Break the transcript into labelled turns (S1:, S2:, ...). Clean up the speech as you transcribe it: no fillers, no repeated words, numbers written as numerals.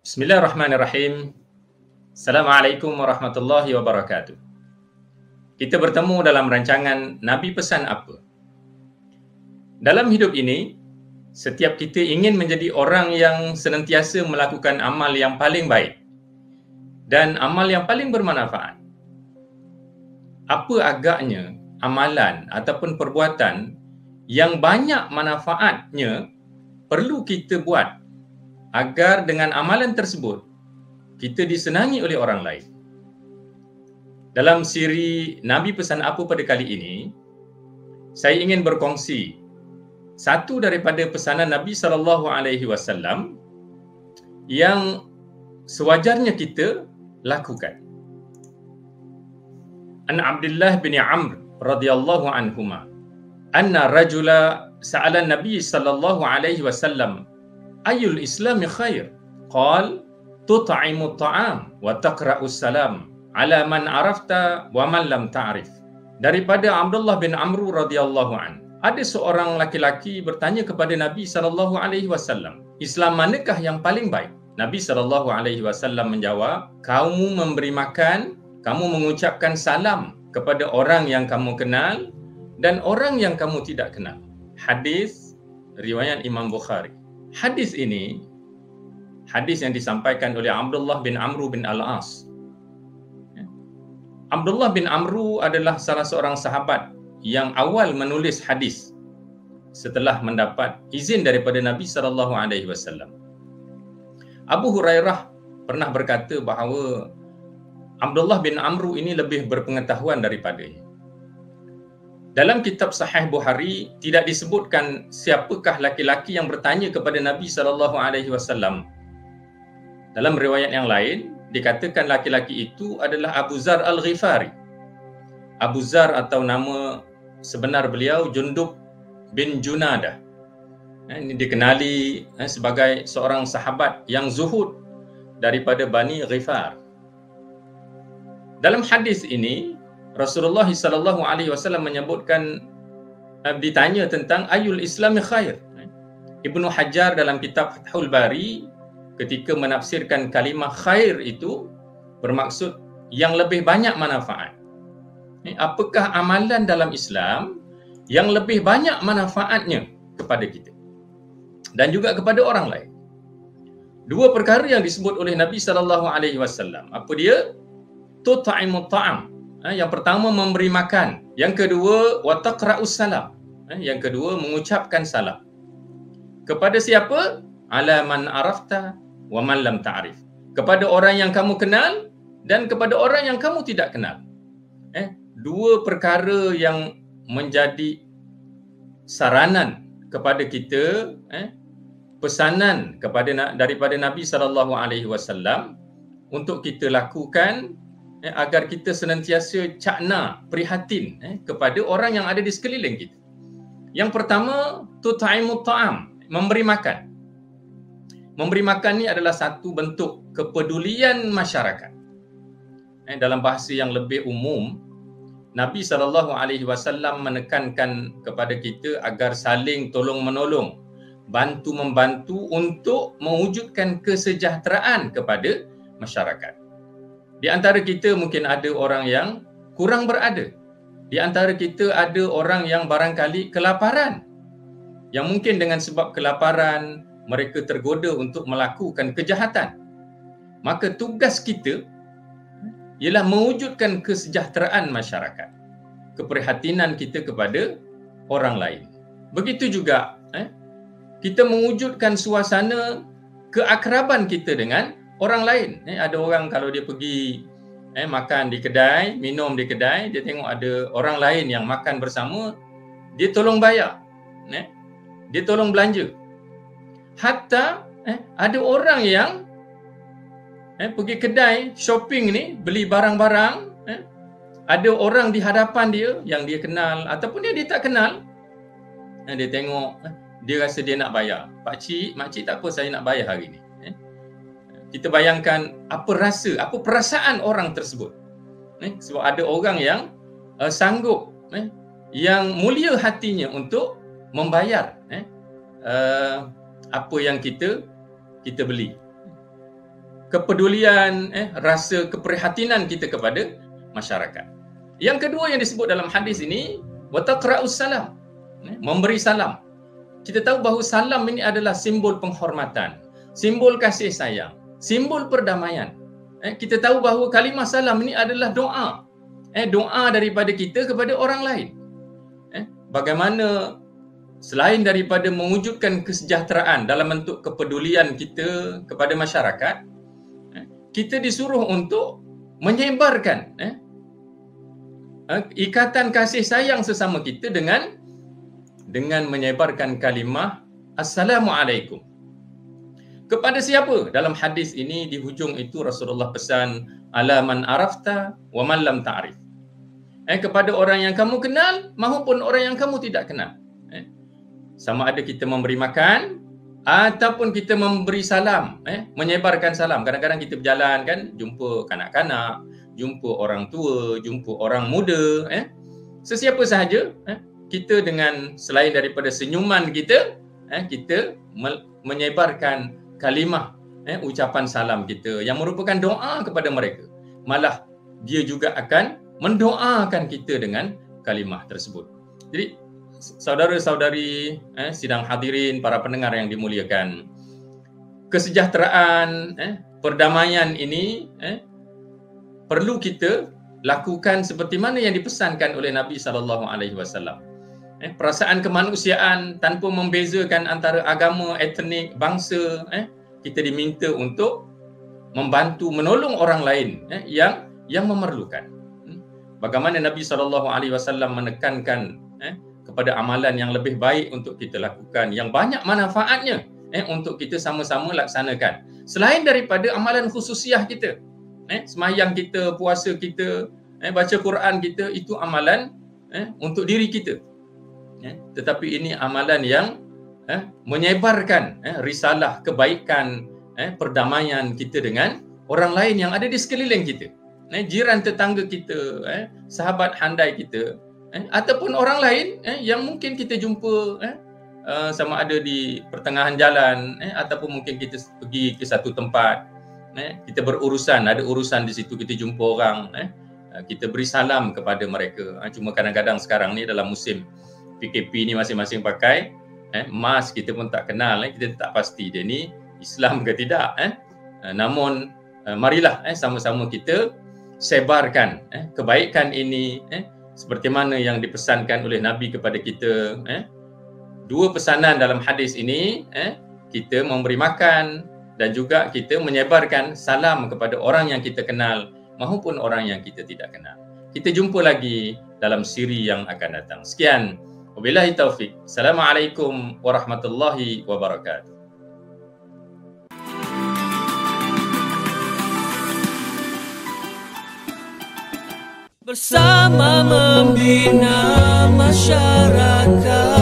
S1: Bismillahirrahmanirrahim. Assalamualaikum warahmatullahi wabarakatuh. Kita bertemu dalam rancangan Nabi Pesan Apa. Dalam hidup ini, setiap kita ingin menjadi orang yang senantiasa melakukan amal yang paling baik dan amal yang paling bermanfaat. Apa agaknya amalan ataupun perbuatan yang banyak manfaatnya perlu kita buat agar dengan amalan tersebut kita disenangi oleh orang lain. Dalam siri Nabi Pesan Apa pada kali ini, saya ingin berkongsi satu daripada pesanan Nabi SAW yang sewajarnya kita lakukan. An Abdullah bin Amr radhiyallahu anhuma anna rajula sa'ala Nabi sallallahu alaihi wasallam Ayul Islami khair? Qal tut'imu ta'am wa taqra'u salam ala man arafta wa man lam ta'rif. Daripada Abdullah bin Amr radhiyallahu an. Ada seorang laki-laki bertanya kepada Nabi sallallahu alaihi wasallam, Islam manakah yang paling baik? Nabi sallallahu alaihi wasallam menjawab, kamu memberi makan, kamu mengucapkan salam kepada orang yang kamu kenal dan orang yang kamu tidak kenal. Hadis riwayat Imam Bukhari. Hadis ini, hadis yang disampaikan oleh Abdullah bin Amr bin Al-As. Abdullah bin Amr adalah salah seorang sahabat yang awal menulis hadis setelah mendapat izin daripada Nabi SAW. Abu Hurairah pernah berkata bahawa Abdullah bin Amr ini lebih berpengetahuan daripadanya. Dalam kitab Sahih Bukhari tidak disebutkan siapakah laki-laki yang bertanya kepada Nabi SAW. Dalam riwayat yang lain dikatakan laki-laki itu adalah Abu Zar Al-Ghifari. Abu Zar atau nama sebenar beliau Jundub bin Junadah. Ini dikenali sebagai seorang sahabat yang zuhud daripada Bani Ghifar. Dalam hadis ini Rasulullah SAW menyebutkan, ditanya tentang ayul Islami khair. Ibnu Hajar dalam kitab Fathul Bari ketika menafsirkan kalimah khair itu bermaksud yang lebih banyak manfaat. Apakah amalan dalam Islam yang lebih banyak manfaatnya kepada kita dan juga kepada orang lain? Dua perkara yang disebut oleh Nabi SAW. Apa dia? Tut'imu ta'am. Yang pertama memberi makan, yang kedua wa taqra'us salam, yang kedua mengucapkan salam. Kepada siapa? Ala man arafta wa man lam ta'rif. Kepada orang yang kamu kenal dan kepada orang yang kamu tidak kenal. Dua perkara yang menjadi saranan kepada kita, pesanan daripada Nabi SAW untuk kita lakukan agar kita senantiasa cakna, prihatin kepada orang yang ada di sekeliling kita. Yang pertama, tut'imu ta'am, memberi makan. Memberi makan ni adalah satu bentuk kepedulian masyarakat. Dalam bahasa yang lebih umum, Nabi SAW menekankan kepada kita agar saling tolong-menolong, bantu-membantu untuk mewujudkan kesejahteraan kepada masyarakat. Di antara kita mungkin ada orang yang kurang berada. Di antara kita ada orang yang barangkali kelaparan. Yang mungkin dengan sebab kelaparan, mereka tergoda untuk melakukan kejahatan. Maka tugas kita ialah mewujudkan kesejahteraan masyarakat. Keprihatinan kita kepada orang lain. Begitu juga kita mewujudkan suasana keakraban kita dengan orang lain. Ada orang kalau dia pergi makan di kedai, minum di kedai, dia tengok ada orang lain yang makan bersama, dia tolong bayar, dia tolong belanja. Hatta ada orang yang pergi kedai shopping ni, beli barang-barang, ada orang di hadapan dia yang dia kenal ataupun dia tak kenal, dia tengok, dia rasa dia nak bayar. Pakcik, makcik tak apa, saya nak bayar hari ni. Kita bayangkan apa rasa, apa perasaan orang tersebut. Sebab ada orang yang sanggup, yang mulia hatinya untuk membayar apa yang kita beli. kepedulian, rasa keprihatinan kita kepada masyarakat. Yang kedua yang disebut dalam hadis ini, wa taqra'us salam, memberi salam. Kita tahu bahawa salam ini adalah simbol penghormatan, simbol kasih sayang, simbol perdamaian. Kita tahu bahawa kalimah salam ini adalah doa. Doa daripada kita kepada orang lain. Bagaimana selain daripada mewujudkan kesejahteraan dalam bentuk kepedulian kita kepada masyarakat, kita disuruh untuk menyebarkan ikatan kasih sayang sesama kita dengan menyebarkan kalimah Assalamualaikum. Kepada siapa? Dalam hadis ini di hujung itu Rasulullah pesan, ala man arafta wa man lam ta'rif. Kepada orang yang kamu kenal maupun orang yang kamu tidak kenal. Sama ada kita memberi makan ataupun kita memberi salam, menyebarkan salam. Kadang-kadang kita berjalan kan, jumpa kanak-kanak, jumpa orang tua, jumpa orang muda, sesiapa sahaja, kita dengan selain daripada senyuman kita, kita menyebarkan kalimah, ucapan salam kita yang merupakan doa kepada mereka. Malah dia juga akan mendoakan kita dengan kalimah tersebut. Jadi saudara-saudari, sidang hadirin, para pendengar yang dimuliakan, kesejahteraan, perdamaian ini perlu kita lakukan seperti mana yang dipesankan oleh Nabi SAW. Perasaan kemanusiaan tanpa membezakan antara agama, etnik, bangsa, kita diminta untuk membantu, menolong orang lain yang memerlukan. Bagaimana Nabi SAW menekankan kepada amalan yang lebih baik untuk kita lakukan, yang banyak manfaatnya untuk kita sama-sama laksanakan. Selain daripada amalan khususiah kita, sembahyang kita, puasa kita, baca Quran kita, itu amalan untuk diri kita. Tetapi ini amalan yang menyebarkan risalah kebaikan, perdamaian kita dengan orang lain yang ada di sekeliling kita, jiran tetangga kita, sahabat handai kita, ataupun orang lain yang mungkin kita jumpa sama ada di pertengahan jalan, ataupun mungkin kita pergi ke satu tempat, kita berurusan, ada urusan di situ, kita jumpa orang, kita beri salam kepada mereka. Cuma kadang-kadang sekarang ni dalam musim PKP ni masing-masing pakai mask, kita pun tak kenal, kita tak pasti dia ni Islam ke tidak. Namun marilah sama-sama kita sebarkan kebaikan ini, seperti mana yang dipesankan oleh Nabi kepada kita. Dua pesanan dalam hadis ini, kita memberi makan dan juga kita menyebarkan salam kepada orang yang kita kenal maupun orang yang kita tidak kenal. Kita jumpa lagi dalam siri yang akan datang. Sekian, wabillahi taufik. Assalamualaikum warahmatullahi wabarakatuh.
S2: Bersama membina masyarakat.